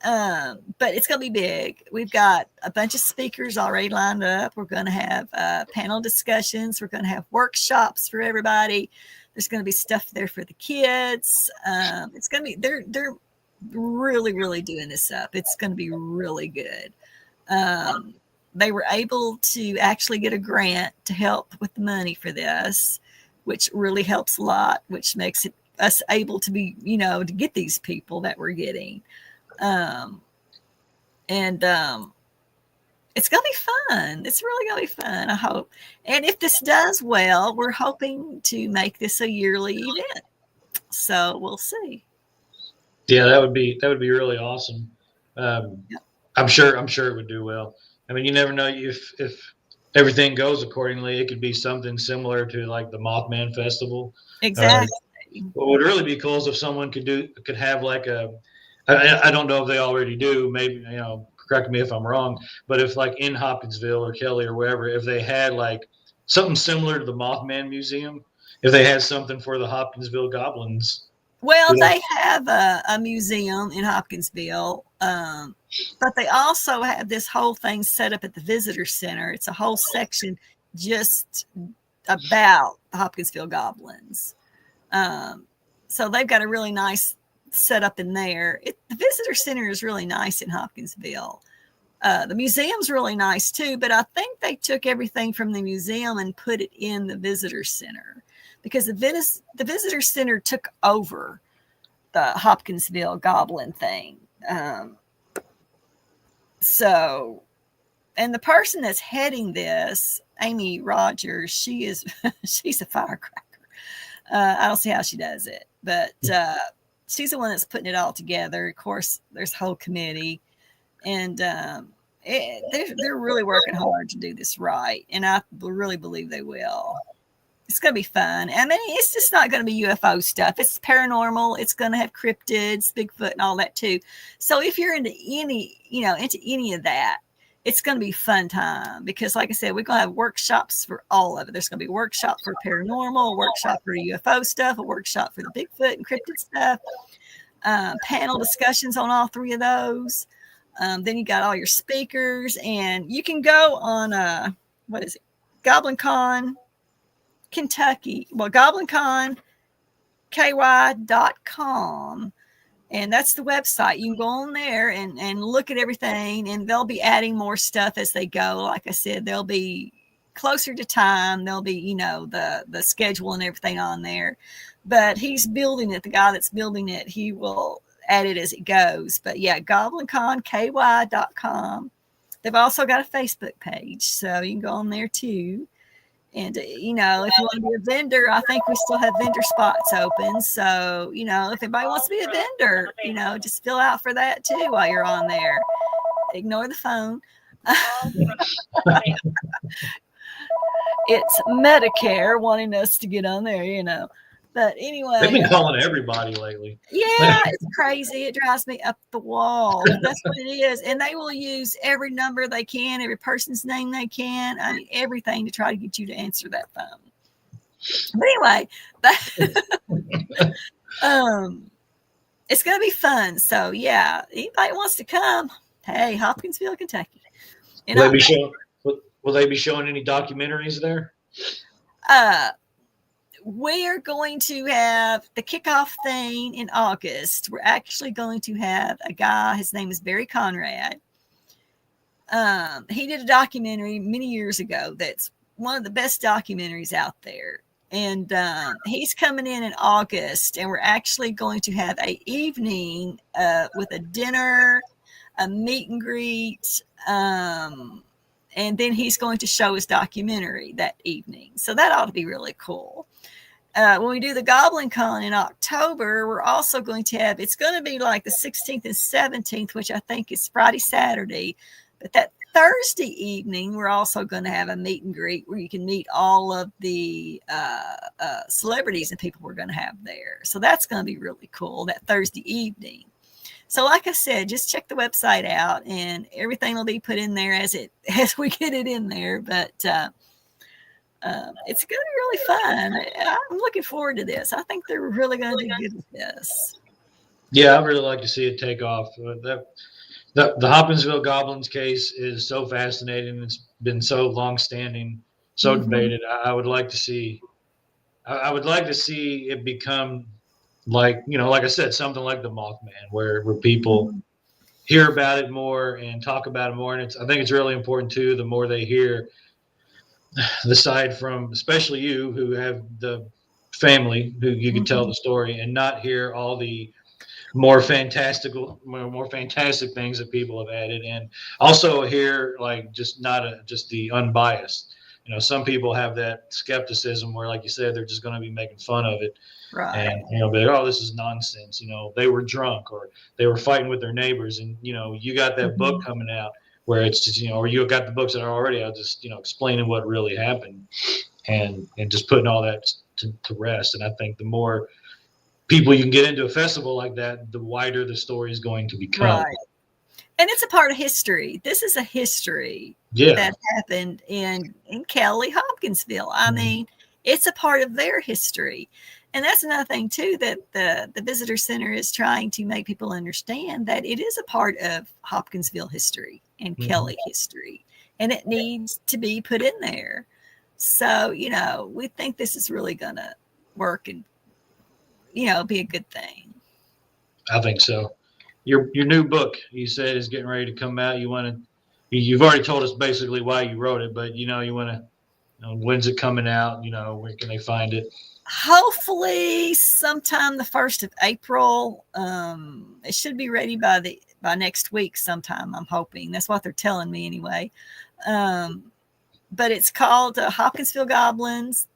But it's going to be big. We've got a bunch of speakers already lined up. We're going to have panel discussions. We're going to have workshops for everybody. There's going to be stuff there for the kids. It's going to be, they're really, really doing this up. It's going to be really good. They were able to actually get a grant to help with the money for this, which really helps a lot, which makes it us able to be, to get these people that we're getting. It's going to be fun. It's really going to be fun, I hope. And if this does well, we're hoping to make this a yearly event. So we'll see. Yeah, that would be really awesome. I'm sure it would do well. I mean, you never know if everything goes accordingly. It could be something similar to like the Mothman Festival. Exactly. What would really be cool is if someone could have like I don't know if they already do. Maybe correct me if I'm wrong. But if like in Hopkinsville or Kelly or wherever, if they had like something similar to the Mothman Museum, if they had something for the Hopkinsville Goblins. Well, they have a museum in Hopkinsville, but they also have this whole thing set up at the visitor center. It's a whole section just about the Hopkinsville Goblins. So they've got a really nice setup in there. The visitor center is really nice in Hopkinsville. The museum's really nice too, but I think they took everything from the museum and put it in the visitor center, because the visitor center took over the Hopkinsville Goblin thing. And the person that's heading this, Amy Rogers, she's a firecracker. I don't see how she does it, but she's the one that's putting it all together. Of course, there's a whole committee, and they're really working hard to do this right, and I really believe they will. It's going to be fun. I mean, it's just not going to be UFO stuff. It's paranormal. It's going to have cryptids, Bigfoot, and all that too. So if you're into any of that, it's going to be a fun time, because like I said, we're going to have workshops for all of it. There's going to be a workshop for paranormal, a workshop for UFO stuff, a workshop for the Bigfoot and cryptid stuff, panel discussions on all three of those. Then you got all your speakers, and you can go on, GoblinCon Kentucky. Well, GoblinConKY.com. And that's the website. You can go on there and look at everything, and they'll be adding more stuff as they go. Like I said, there'll be closer to time, there'll be, the schedule and everything on there. But he's building it. The guy that's building it, he will add it as it goes. But yeah, goblinconky.com. They've also got a Facebook page, so you can go on there too. And, if you want to be a vendor, I think we still have vendor spots open. So, if anybody wants to be a vendor, just fill out for that too while you're on there. Ignore the phone. It's Medicare wanting us to get on there, But anyway. They've been calling everybody lately. Yeah, it's crazy. It drives me up the wall. That's what it is. And they will use every number they can, every person's name they can. I mean, everything to try to get you to answer that phone. But anyway, it's going to be fun. So, yeah, anybody wants to come, hey, Hopkinsville, Kentucky. Will they be showing any documentaries there? We are going to have the kickoff thing in August. We're actually going to have a guy, his name is Barry Conrad. He did a documentary many years ago that's one of the best documentaries out there. And he's coming in August, and we're actually going to have an evening with a dinner, a meet and greet, and then he's going to show his documentary that evening. So that ought to be really cool. When we do the Goblin Con in October, we're also going to have, it's going to be like the 16th and 17th, which I think is Friday, Saturday. But that Thursday evening, we're also going to have a meet and greet where you can meet all of the celebrities and people we're going to have there. So that's going to be really cool, that Thursday evening. So like I said, just check the website out and everything will be put in there as we get it in there. But it's going to be really fun. I'm looking forward to this. I think they're really going to do good with this. Yeah, I'd really like to see it take off. The Hopkinsville Goblins case is so fascinating. It's been so long-standing, so debated. I would like to see it become like I said, something like the Mothman, where people hear about it more and talk about it more. And I think it's really important too. The more they hear the side from, especially you who have the family who you can tell the story, and not hear all the more fantastic things that people have added, and also hear just the unbiased. Some people have that skepticism where, like you said, they're just going to be making fun of it, right? And be like, oh, this is nonsense. They were drunk or they were fighting with their neighbors, and you got that book coming out where it's just or you got the books that are already out, just explaining what really happened, and just putting all that to rest. And I think the more people you can get into a festival like that, the wider the story is going to become. Right. And it's a part of history. This is a history that happened in Kelly, Hopkinsville. I mean, it's a part of their history. And that's another thing, too, that the visitor center is trying to make people understand, that it is a part of Hopkinsville history and Kelly history. And it needs to be put in there. So, we think this is really going to work and, be a good thing. I think so. Your new book, you said, is getting ready to come out. You've already told us basically why you wrote it, but you want to, when's it coming out? Where can they find it? Hopefully sometime the 1st of April. It should be ready by next week sometime, I'm hoping. That's what they're telling me anyway. But it's called Hopkinsville Goblins,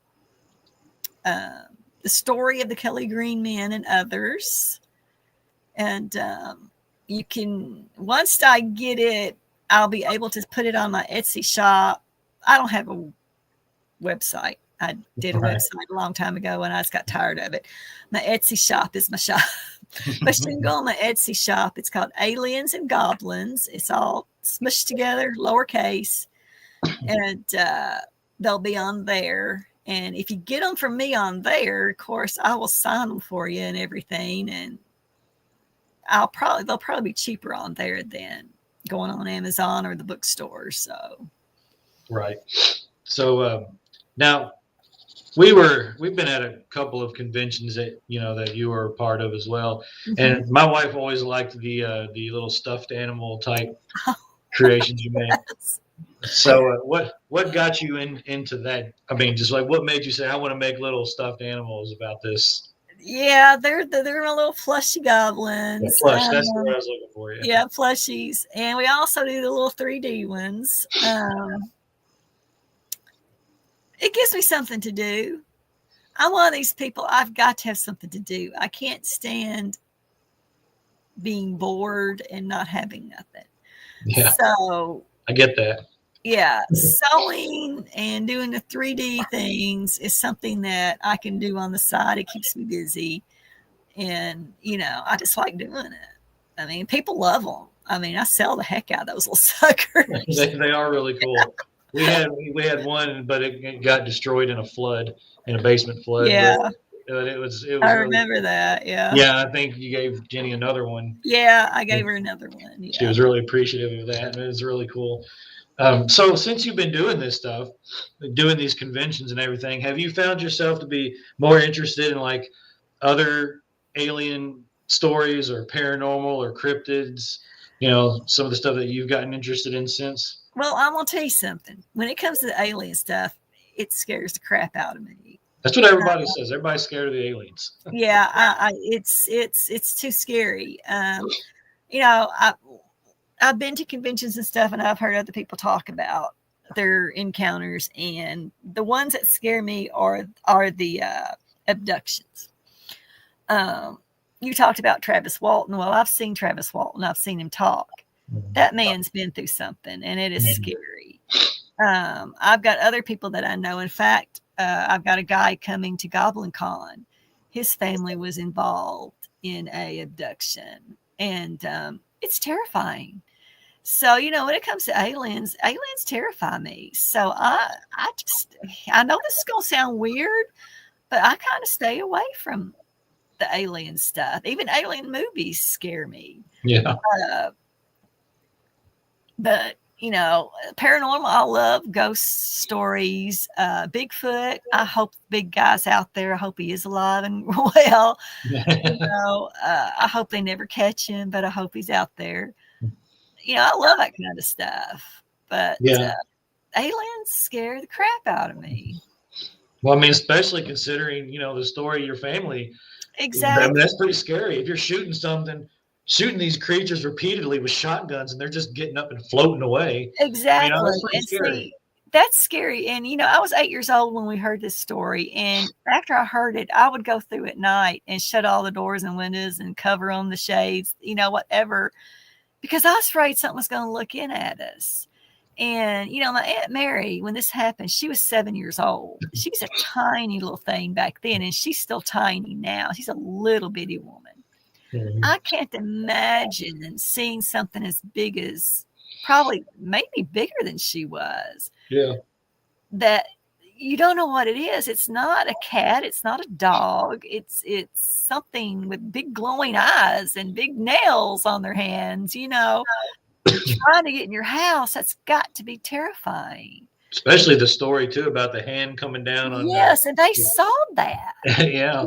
the story of the Kelly Green Men and others. And you can, once I get it, I'll be able to put it on my Etsy shop. I don't have a website. I did a website a long time ago and I just got tired of it. My Etsy shop is my shop. But you can go on my Etsy shop. It's called Aliens and Goblins. It's all smushed together, lowercase. And they'll be on there. And if you get them from me on there, of course, I will sign them for you and everything. And they'll probably be cheaper on there than going on Amazon or the bookstore. So, right. So now we've been at a couple of conventions that that you were a part of as well. And my wife always liked the little stuffed animal type creations you made. So what got you into that? I mean, just like what made you say I want to make little stuffed animals about this? Yeah, they're my little plushy Yeah, goblins. plush. That's the word I was looking for. Yeah. Yeah, plushies, and we also do the little 3D ones. It gives me something to do. I'm one of these people. I've got to have something to do. I can't stand being bored and not having nothing. Yeah. So I get that. yeah, sewing and doing the 3D things is something that I can do on the side. It keeps me busy. And, I just like doing it. I mean, people love them. I mean, I sell the heck out of those little suckers. They are really cool. We had one, but it got destroyed in a basement flood. Yeah. But it was I really remember cool. that. Yeah. Yeah, I think you gave Jenny another one. Yeah, I gave her another one. Yeah. She was really appreciative of that, and it was really cool. So since you've been doing this stuff, doing these conventions and everything, have you found yourself to be more interested in like other alien stories or paranormal or cryptids? Some of the stuff that you've gotten interested in since? Well, I'm gonna tell you something. When it comes to the alien stuff, it scares the crap out of me. That's what everybody says. Everybody's scared of the aliens. Yeah, it's too scary. I've been to conventions and stuff, and I've heard other people talk about their encounters, and the ones that scare me are the abductions. You talked about Travis Walton. Well, I've seen Travis Walton. I've seen him talk. That man's been through something, and it is scary. I've got other people that I know. In fact, I've got a guy coming to Goblin Con. His family was involved in a abduction, and it's terrifying. So, when it comes to aliens terrify me. So I know this is going to sound weird, but I kind of stay away from the alien stuff. Even alien movies scare me. Yeah. But, paranormal, I love ghost stories. Bigfoot, I hope the big guy's out there. I hope he is alive and well. I hope they never catch him, but I hope he's out there. I love that kind of stuff. But aliens scare the crap out of me. Well, I mean, especially considering, the story of your family. Exactly. I mean, that's pretty scary. If you're shooting these creatures repeatedly with shotguns and they're just getting up and floating away. Exactly. That's pretty scary. See, that's scary. And, I was 8 years old when we heard this story. And after I heard it, I would go through at night and shut all the doors and windows and cover on the shades, whatever, because I was afraid something was going to look in at us. And, my Aunt Mary, when this happened, she was 7 years old. She was a tiny little thing back then, and she's still tiny now. She's a little bitty woman. Mm-hmm. I can't imagine seeing something as big as, probably maybe bigger than she was. Yeah. That you don't know what it is. It's not a cat. It's not a dog. It's something with big glowing eyes and big nails on their hands, trying to get in your house. That's got to be terrifying. Especially the story too about the hand coming down on. Yes, and they saw that. Yeah,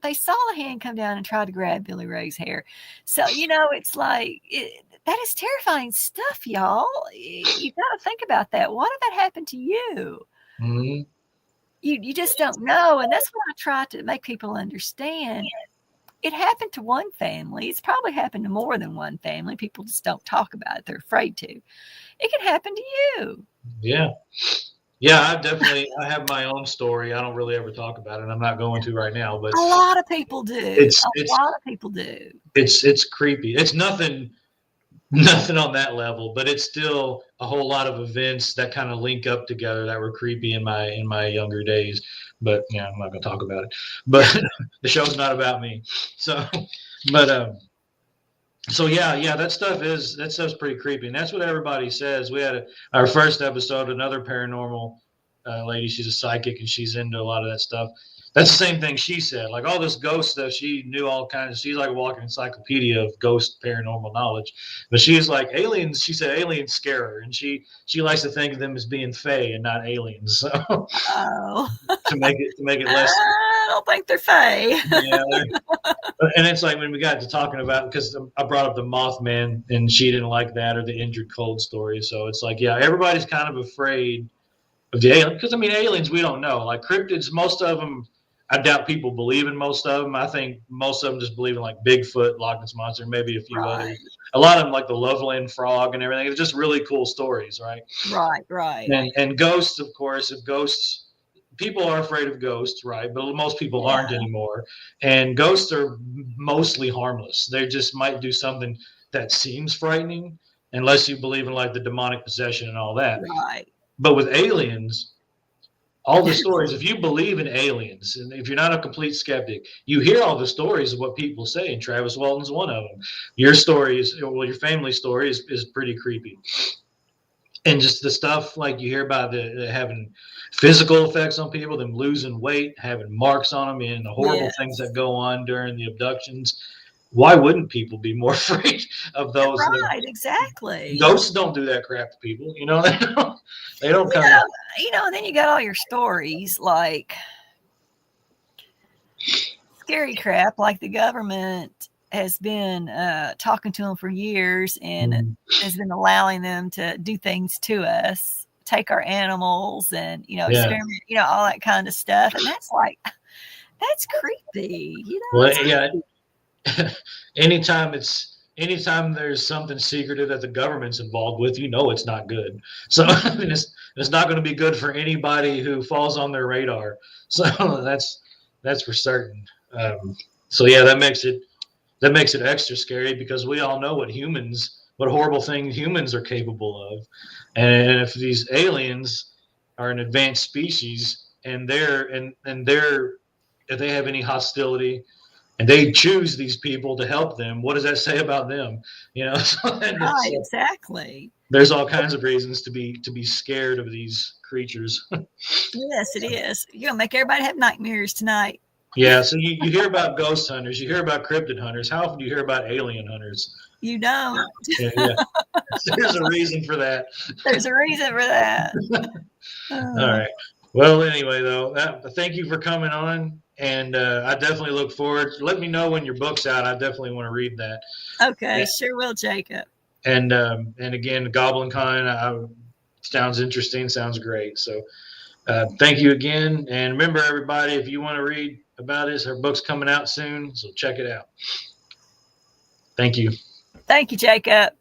they saw the hand come down and try to grab Billy Ray's hair. So it's like that is terrifying stuff, y'all. You got to think about that. What if that happened to you? Mm-hmm. You just don't know, and that's what I try to make people understand. It happened to one family. It's probably happened to more than one family. People just don't talk about it. They're afraid to. It can happen to you. Yeah. Yeah, I have my own story. I don't really ever talk about it. I'm not going to right now, but a lot of people do. A lot of people do. It's creepy. It's nothing on that level, but it's still a whole lot of events that kind of link up together that were creepy in my younger days. But I'm not going to talk about it. But the show's not about me. So, but that stuff's pretty creepy, and that's what everybody says. We had our first episode, another paranormal lady. She's a psychic, and she's into a lot of that stuff. That's the same thing she said. Like all this ghost stuff, she knew all kinds. She's like a walking encyclopedia of ghost paranormal knowledge. But she was like aliens. She said aliens scare her, and she likes to think of them as being fae and not aliens. So to make it less. I don't think they're Fae. Yeah, and it's like when we got to talking about, because I brought up the Mothman and she didn't like that, or the Injured Cold story. So it's like, yeah, everybody's kind of afraid of the alien, because I mean, aliens we don't know. Like cryptids, most of them, I doubt people believe in most of them. I think most of them just believe in like Bigfoot, Loch Ness Monster, maybe a few Right. others. A lot of them, like the Loveland Frog and everything. It's just really cool stories, right? Right. And ghosts, of course. If ghosts, people are afraid of ghosts, right? But most people aren't anymore. And ghosts are mostly harmless. They just might do something that seems frightening, unless you believe in like the demonic possession and all that. Right. But with aliens, all the stories, if you believe in aliens, and if you're not a complete skeptic, you hear all the stories of what people say, and Travis Walton's one of them. Your story is, well, your family story is pretty creepy. And just the stuff like you hear about the having physical effects on people, them losing weight, having marks on them, and the horrible things that go on during the abductions. Why wouldn't people be more afraid of those? Right, exactly. Ghosts don't do that crap to people, you know. They don't come. And then you got all your stories like scary crap, like the government has been talking to them for years and has been allowing them to do things to us, take our animals and, experiment, all that kind of stuff. And that's like, that's creepy, Well, yeah. Anytime there's something secretive that the government's involved with, it's not good. So it's not going to be good for anybody who falls on their radar. So that's for certain. So yeah, that makes it extra scary, because we all know what horrible things humans are capable of. And if these aliens are an advanced species and if they have any hostility and they choose these people to help them, what does that say about them? Right, exactly. There's all kinds of reasons to be scared of these creatures. Yes, it is. You're gonna make everybody have nightmares tonight. Yeah, so you hear about ghost hunters, you hear about cryptid hunters. How often do you hear about alien hunters? You don't. Yeah. There's a reason for that. There's a reason for that. All right. Well, anyway, though, thank you for coming on, and I definitely look forward. Let me know when your book's out. I definitely want to read that. Okay, sure will, Jacob. And again, Goblin Con sounds interesting, sounds great. So thank you again, and remember, everybody, if you want to read about this, her book's coming out soon, so check it out. Thank you. Thank you, Jacob.